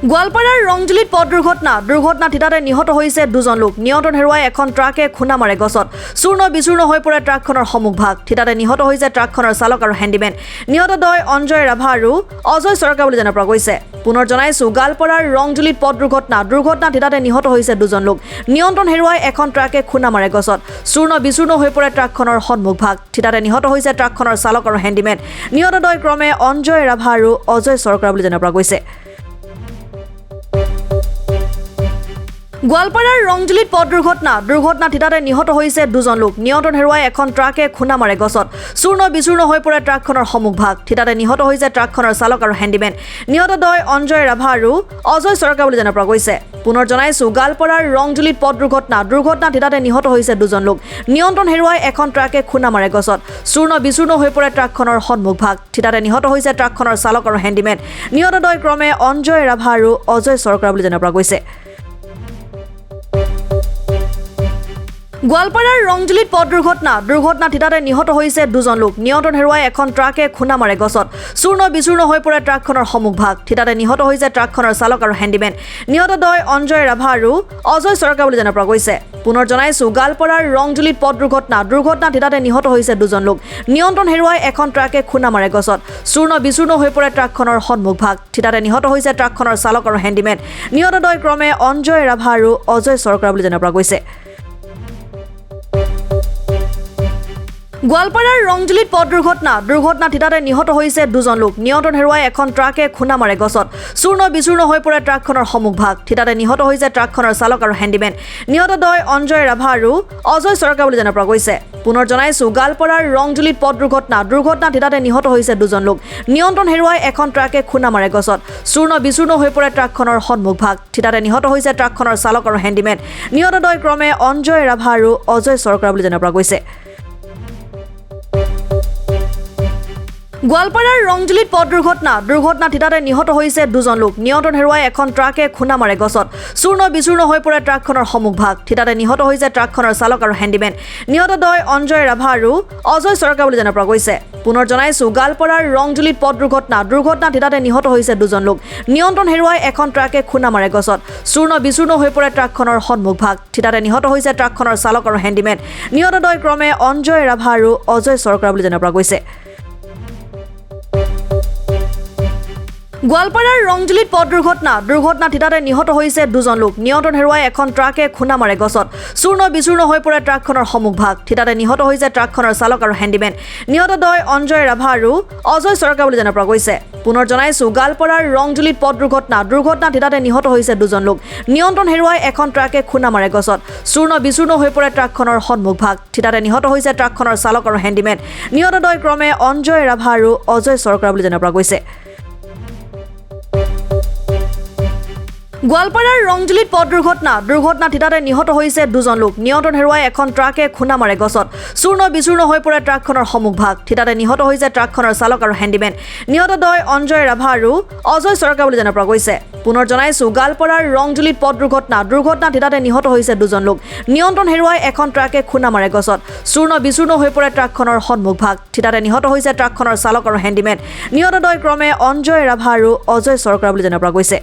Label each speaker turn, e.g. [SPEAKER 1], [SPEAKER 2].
[SPEAKER 1] গোৱালপাৰাৰ ৰংজুলিত পথ দুৰ্ঘটনা থিতাতে নিহত হৈছে দুজন লোক নিয়ন্ত্ৰণ হেৰুৱাই এখন ট্ৰাকে খুন্দা মাৰে গছত চূৰ্ণ বিচূৰ্ণ হৈ পৰে ট্ৰাকখনৰ সন্মুখভাগ থিতাতে নিহত হৈছে ট্ৰাকখনৰ চালক আৰু হেণ্ডিমেন নিহত দয় অঞ্জয় ৰাভা আৰু অজয় চৰকাৰ বুলি জনা পৰা গৈছে পুনৰ জনাইছো গোৱালপাৰাৰ ৰংজুলিত পথ দুৰ্ঘটনা থিতাতে নিহত হৈছে দুজন লোক নিয়ন্ত্ৰণ হেৰুৱাই এখন ট্ৰাকে খুন্দা মাৰে গছত চূৰ্ণ বিচূৰ্ণ হৈ পৰে ট্ৰাকখনৰ সন্মুখভাগ থিতাতে নিহত হৈছে ট্ৰাকখনৰ চালক আৰু হেণ্ডিমেন নিহত দয় ক্ৰমে অঞ্জয় ৰাভা আৰু অজয় চৰকাৰ বুলি জনা পৰা গৈছে গোৱালপাৰাৰ ৰংজুলিত পথ দুৰ্ঘটনা থিতাতে নিহত হৈছে দুজন লোক নিয়ন্ত্ৰণ হেৰুৱাই এখন ট্ৰাকে খুন্দা মাৰে গছত চূৰ্ণ বিচূৰ্ণ হৈ পৰে ট্ৰাকখনৰ সন্মুখভাগ থিতাতে নিহত হৈছে ট্ৰাকখনৰ চালক আৰু হেণ্ডিমেন নিহত দয় অঞ্জয় ৰাভা আৰু অজয় চৰকাৰ বুলি জনা পৰা গৈছে পুনৰ জনাইছো গোৱালপাৰাৰ ৰংজুলিত পথ দুৰ্ঘটনা থিতাতে নিহত হৈছে দুজন লোক নিয়ন্ত্ৰণ হেৰুৱাই এখন ট্ৰাকে খুন্দা মাৰে গছত চূৰ্ণ বিচূৰ্ণ হৈ পৰে ট্ৰাকখনৰ সন্মুখভাগ থিতাতে নিহত হৈছে ট্ৰাকখনৰ চালক আৰু হেণ্ডিমেন নিহত দয় ক্ৰমে অঞ্জয় ৰাভা আৰু অজয় চৰকাৰ বুলি জনা পৰা গৈছে গোৱালপাৰাৰ ৰংজুলিত পথ দুৰ্ঘটনা থিতাতে নিহত হৈছে দুজন লোক নিয়ন্ত্ৰণ হেৰুৱাই এখন ট্ৰাকে খুন্দা মাৰে গছত চূৰ্ণ বিচূৰ্ণ হৈ পৰে ট্ৰাকখনৰ সন্মুখভাগ থিতাতে নিহত হৈছে ট্ৰাকখনৰ চালক আৰু হেণ্ডিমেন নিহত দয় অঞ্জয় ৰাভা আৰু অজয় চৰকাৰ বুলি জনা পৰা গৈছে পুনৰ জনাইছো গোৱালপাৰাৰ ৰংজুলিত পথ দুৰ্ঘটনা থিতাতে নিহত হৈছে দুজন লোক নিয়ন্ত্ৰণ হেৰুৱাই এখন ট্ৰাকে খুন্দা মাৰে গছত চূৰ্ণ বিচূৰ্ণ হৈ পৰে ট্ৰাকখনৰ সন্মুখভাগ থিতাতে নিহত হৈছে ট্ৰাকখনৰ চালক আৰু হেণ্ডিমেন নিহত দয় ক্ৰমে অঞ্জয় ৰাভা আৰু অজয় চৰকাৰ বুলি জনা পৰা গৈছে গোৱালপাৰাৰ ৰংজুলিত পথ দুৰ্ঘটনা থিতাতে নিহত হৈছে দুজন লোক নিয়ন্ত্ৰণ হেৰুৱাই এখন ট্ৰাকে খুন্দা মাৰে গছত চূৰ্ণ বিচূৰ্ণ হৈ পৰে ট্ৰাকখনৰ সন্মুখভাগ থিতাতে নিহত হৈছে ট্ৰাকখনৰ চালক আৰু হেণ্ডিমেন নিহত দয় অঞ্জয় ৰাভা আৰু অজয় চৰকাৰ বুলি জনা পৰা গৈছে পুনৰ জনাইছো গোৱালপাৰাৰ ৰংজুলিত পথ দুৰ্ঘটনা থিতাতে নিহত হৈছে দুজন লোক নিয়ন্ত্ৰণ হেৰুৱাই এখন ট্ৰাকে খুন্দা মাৰে গছত চূৰ্ণ বিচূৰ্ণ হৈ পৰে ট্ৰাকখনৰ সন্মুখভাগ থিতাতে নিহত হৈছে ট্ৰাকখনৰ চালক আৰু হেণ্ডিমেন নিহত দয় ক্ৰমে অঞ্জয় ৰাভা আৰু অজয় চৰকাৰ বুলি জনা পৰা গৈছে গোৱালপাৰাৰ ৰংজুলিত পথ দুৰ্ঘটনা থিতাতে নিহত হৈছে দুজন লোক নিয়ন্ত্ৰণ হেৰুৱাই এখন ট্ৰাকে খুন্দা মাৰে গছত চূৰ্ণ বিচূৰ্ণ হৈ পৰে ট্ৰাকখনৰ সন্মুখভাগ থিতাতে নিহত হৈছে ট্ৰাকখনৰ চালক আৰু হেণ্ডিমেন নিহত দয় অঞ্জয় ৰাভা আৰু অজয় চৰকাৰ বুলি জনা পৰা গৈছে পুনৰ জনাইছো গোৱালপাৰাৰ ৰংজুলিত পথ দুৰ্ঘটনা থিতাতে নিহত হৈছে দুজন লোক নিয়ন্ত্ৰণ হেৰুৱাই এখন ট্ৰাকে খুন্দা মাৰে গছত চূৰ্ণ বিচূৰ্ণ হৈ পৰে ট্ৰাকখনৰ সন্মুখভাগ থিতাতে নিহত হৈছে ট্ৰাকখনৰ চালক আৰু হেণ্ডিমেন নিহত দয় ক্ৰমে অঞ্জয় ৰাভা আৰু অজয় চৰকাৰ বুলি জনা পৰা গৈছে গোৱালপাৰাৰ ৰংজুলিত পথ দুৰ্ঘটনা থিতাতে নিহত হৈছে দুজন লোক নিয়ন্ত্ৰণ হেৰুৱাই এখন ট্ৰাকে খুন্দা মাৰে গছত চূৰ্ণ বিচূৰ্ণ হৈ পৰে ট্ৰাকখনৰ সন্মুখভাগ থিতাতে নিহত হৈছে ট্ৰাকখনৰ চালক আৰু হেণ্ডিমেন নিহত দয় অঞ্জয় ৰাভা আৰু অজয় চৰকাৰ বুলি জনা পৰা গৈছে পুনৰ জনাইছো গোৱালপাৰাৰ ৰংজুলিত পথ দুৰ্ঘটনা থিতাতে নিহত হৈছে দুজন লোক নিয়ন্ত্ৰণ হেৰুৱাই এখন ট্ৰাকে খুন্দা মাৰে গছত চূৰ্ণ বিচূৰ্ণ হৈ পৰে ট্ৰাকখনৰ সন্মুখভাগ থিতাতে নিহত হৈছে ট্ৰাকখনৰ চালক আৰু হেণ্ডিমেন নিহত দয় ক্ৰমে অঞ্জয় ৰাভা আৰু অজয় চৰকাৰ বুলি জনা পৰা গৈছে গোৱালপাৰাৰ ৰংজুলিত পথ দুৰ্ঘটনা থিতাতে নিহত হৈছে দুজন লোক নিয়ন্ত্ৰণ হেৰুৱাই এখন ট্ৰাকে খুন্দা মাৰে গছত চূৰ্ণ বিচূৰ্ণ হৈ পৰে ট্ৰাকখনৰ সন্মুখভাগ থিতাতে নিহত হৈছে ট্ৰাকখনৰ চালক আৰু হেণ্ডিমেন নিহত দয় অঞ্জয় ৰাভা আৰু অজয় চৰকাৰ বুলি জনা পৰা গৈছে পুনৰ জনাইছো গোৱালপাৰাৰ ৰংজুলিত পথ দুৰ্ঘটনা থিতাতে নিহত হৈছে দুজন লোক নিয়ন্ত্ৰণ হেৰুৱাই এখন ট্ৰাকে খুন্দা মাৰে গছত চূৰ্ণ বিচূৰ্ণ হৈ পৰে ট্ৰাকখনৰ সন্মুখভাগ থিতাতে নিহত হৈছে ট্ৰাকখনৰ চালক আৰু হেণ্ডিমেন নিহত দয় ক্ৰমে অঞ্জয় ৰাভা আৰু অজয় চৰকাৰ বুলি জনা পৰা গৈছে